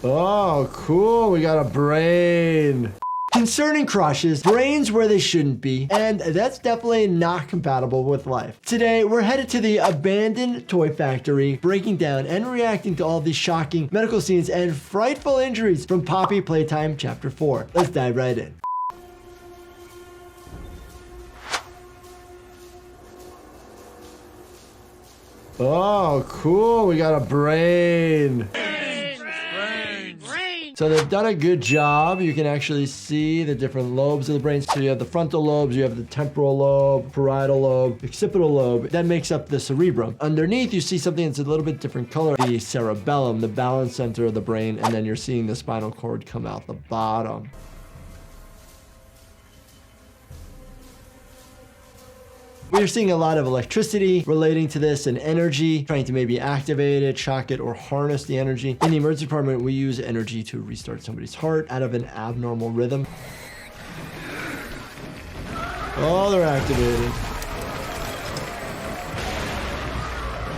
Oh, cool. We got a brain. Concerning crushes, brains where they shouldn't be, and that's definitely not compatible with life. Today, we're headed to the abandoned toy factory, breaking down and reacting to all these shocking medical scenes and frightful injuries from Poppy Playtime Chapter 4. Let's dive right in. Oh, cool. We got a brain. So they've done a good job. You can actually see the different lobes of the brain. So you have the frontal lobes, you have the temporal lobe, parietal lobe, occipital lobe. That makes up the cerebrum. Underneath, you see something that's a little bit different color. The cerebellum, the balance center of the brain, and then you're seeing the spinal cord come out the bottom. We're seeing a lot of electricity relating to this and energy, trying to maybe activate it, shock it, or harness the energy. In the emergency department, we use energy to restart somebody's heart out of an abnormal rhythm. Oh, they're activated.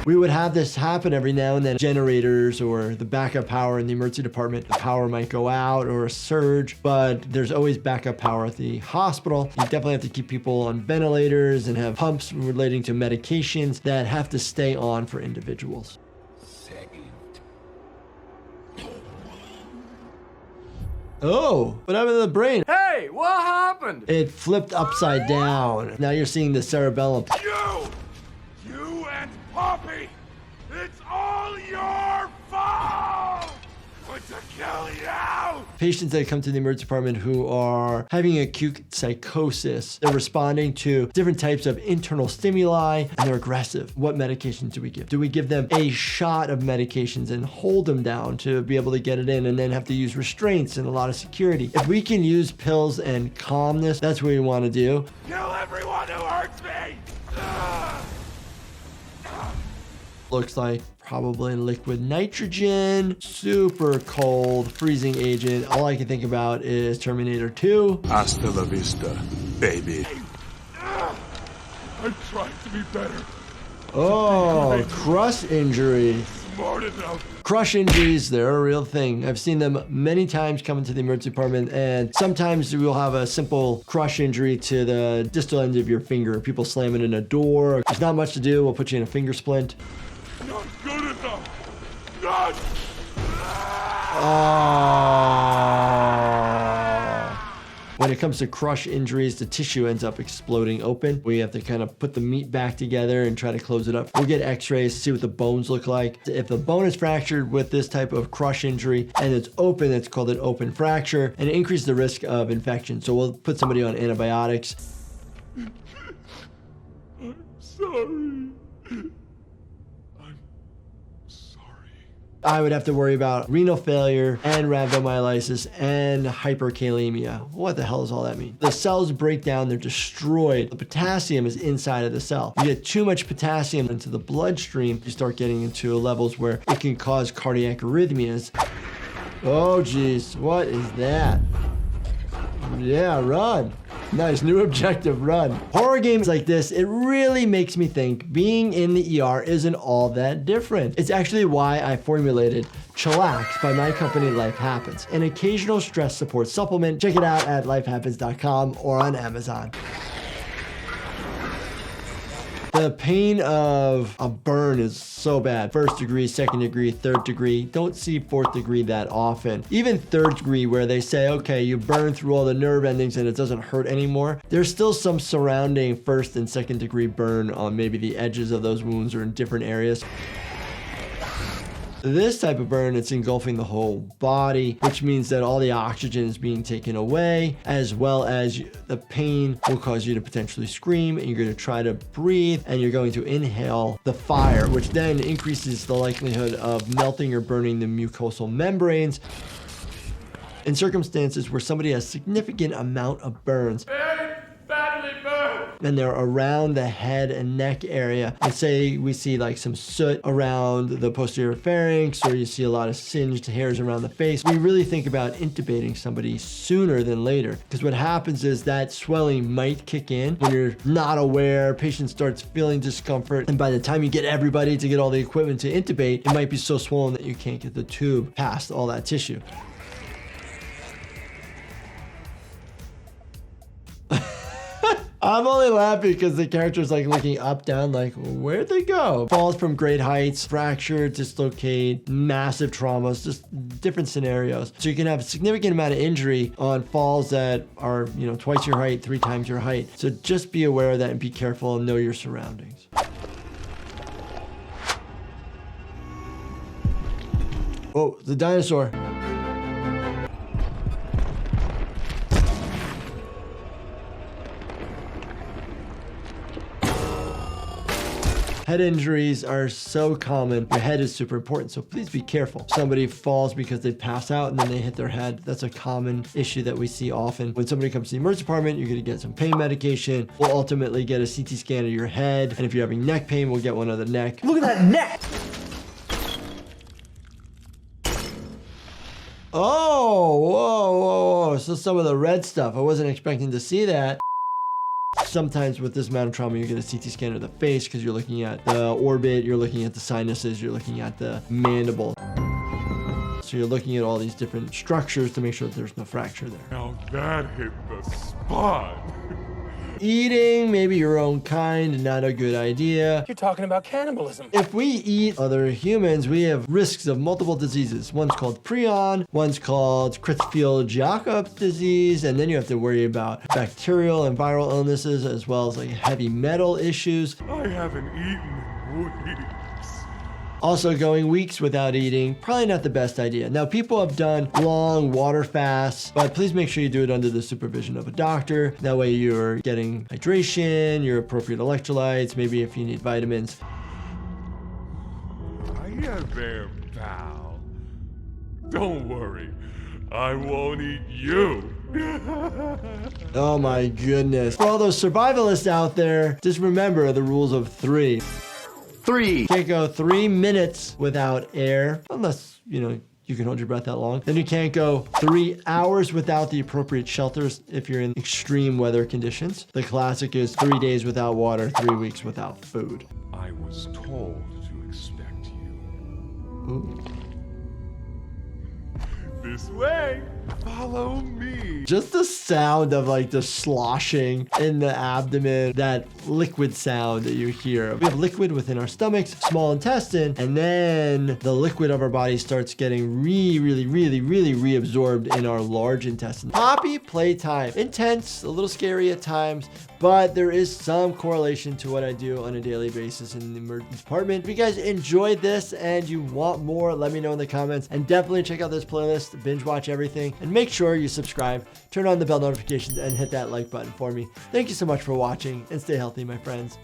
We would have this happen every now and then. Generators or the backup power in the emergency department, the power might go out or a surge, but there's always backup power at the hospital. You definitely have to keep people on ventilators and have pumps relating to medications that have to stay on for individuals. Oh, what happened to the brain? Hey, what happened? It flipped upside down. Now you're seeing the cerebellum. You and Poppy, it's all your fault! Want to kill you! Patients that come to the emergency department who are having acute psychosis, they're responding to different types of internal stimuli and they're aggressive. What medications do we give? Do we give them a shot of medications and hold them down to be able to get it in and then have to use restraints and a lot of security? If we can use pills and calmness, that's what we want to do. Kill everyone who hurts me! Looks like probably liquid nitrogen, super cold, freezing agent. All I can think about is Terminator 2. Hasta la vista, baby. I'm trying to be better. Oh, crush injury. Smart enough. Crush injuries, they're a real thing. I've seen them many times come into the emergency department, and sometimes we'll have a simple crush injury to the distal end of your finger. People slamming in a door. There's not much to do. We'll put you in a finger splint. Not good enough. Not. When it comes to crush injuries, the tissue ends up exploding open. We have to kind of put the meat back together and try to close it up. We'll get x-rays to see what the bones look like. If the bone is fractured with this type of crush injury and it's open, it's called an open fracture, and it increases the risk of infection. So we'll put somebody on antibiotics. I'm sorry. I would have to worry about renal failure and rhabdomyolysis and hyperkalemia. What the hell does all that mean? The cells break down, they're destroyed. The potassium is inside of the cell. You get too much potassium into the bloodstream, you start getting into levels where it can cause cardiac arrhythmias. Oh geez, what is that? Yeah, run. Nice, new objective, run. Horror games like this, it really makes me think being in the ER isn't all that different. It's actually why I formulated Chillax by my company Life Happens, an occasional stress support supplement. Check it out at lifehappens.com or on Amazon. The pain of a burn is so bad. 1st degree, 2nd degree, 3rd degree. Don't see 4th degree that often. Even 3rd degree where they say, okay, you burn through all the nerve endings and it doesn't hurt anymore. There's still some surrounding 1st and 2nd degree burn on maybe the edges of those wounds or in different areas. This type of burn, it's engulfing the whole body, which means that all the oxygen is being taken away, as well as the pain will cause you to potentially scream, and you're going to try to breathe, and you're going to inhale the fire, which then increases the likelihood of melting or burning the mucosal membranes. In circumstances where somebody has significant amount of burns, Very badly burned. and they're around the head and neck area. And say we see like some soot around the posterior pharynx, or you see a lot of singed hairs around the face, we really think about intubating somebody sooner than later. Because what happens is that swelling might kick in when you're not aware, patient starts feeling discomfort, and by the time you get everybody to get all the equipment to intubate, it might be so swollen that you can't get the tube past all that tissue. I'm only laughing because the character's like looking up, down, like, where'd they go? Falls from great heights, fracture, dislocate, massive traumas, just different scenarios. So you can have a significant amount of injury on falls that are, twice your height, 3 times your height. So just be aware of that and be careful and know your surroundings. Oh, the dinosaur. Head injuries are so common. Your head is super important, so please be careful. Somebody falls because they pass out and then they hit their head. That's a common issue that we see often. When somebody comes to the emergency department, you're gonna get some pain medication. We'll ultimately get a CT scan of your head. And if you're having neck pain, we'll get one of the neck. Look at that neck! Oh, whoa. So some of the red stuff, I wasn't expecting to see that. Sometimes with this amount of trauma, you get a CT scan of the face because you're looking at the orbit, you're looking at the sinuses, you're looking at the mandible. So you're looking at all these different structures to make sure that there's no fracture there. Now that hit the spot. Eating maybe your own kind, not a good idea. You're talking about cannibalism. If we eat other humans, we have risks of multiple diseases. One's called prion, one's called Creutzfeldt-Jakob disease, and then you have to worry about bacterial and viral illnesses as well as like heavy metal issues. I haven't eaten in weeks. Also, going weeks without eating, probably not the best idea. Now, people have done long water fasts, but please make sure you do it under the supervision of a doctor. That way you're getting hydration, your appropriate electrolytes, maybe if you need vitamins. Hiya there, pal. Don't worry, I won't eat you. Oh my goodness. For all those survivalists out there, just remember the rules of 3. 3. Can't go 3 minutes without air, unless, you can hold your breath that long. Then you can't go 3 hours without the appropriate shelters if you're in extreme weather conditions. The classic is 3 days without water, 3 weeks without food. I was told to expect you. Ooh. This way. Follow me. Just the sound of like the sloshing in the abdomen, that liquid sound that you hear. We have liquid within our stomachs, small intestine, and then the liquid of our body starts getting really reabsorbed in our large intestine. Poppy Playtime. Intense, a little scary at times, but there is some correlation to what I do on a daily basis in the emergency department. If you guys enjoyed this and you want more, let me know in the comments, and definitely check out this playlist, binge watch everything, and make sure you subscribe, turn on the bell notifications, and hit that like button for me. Thank you so much for watching, and stay healthy, my friends.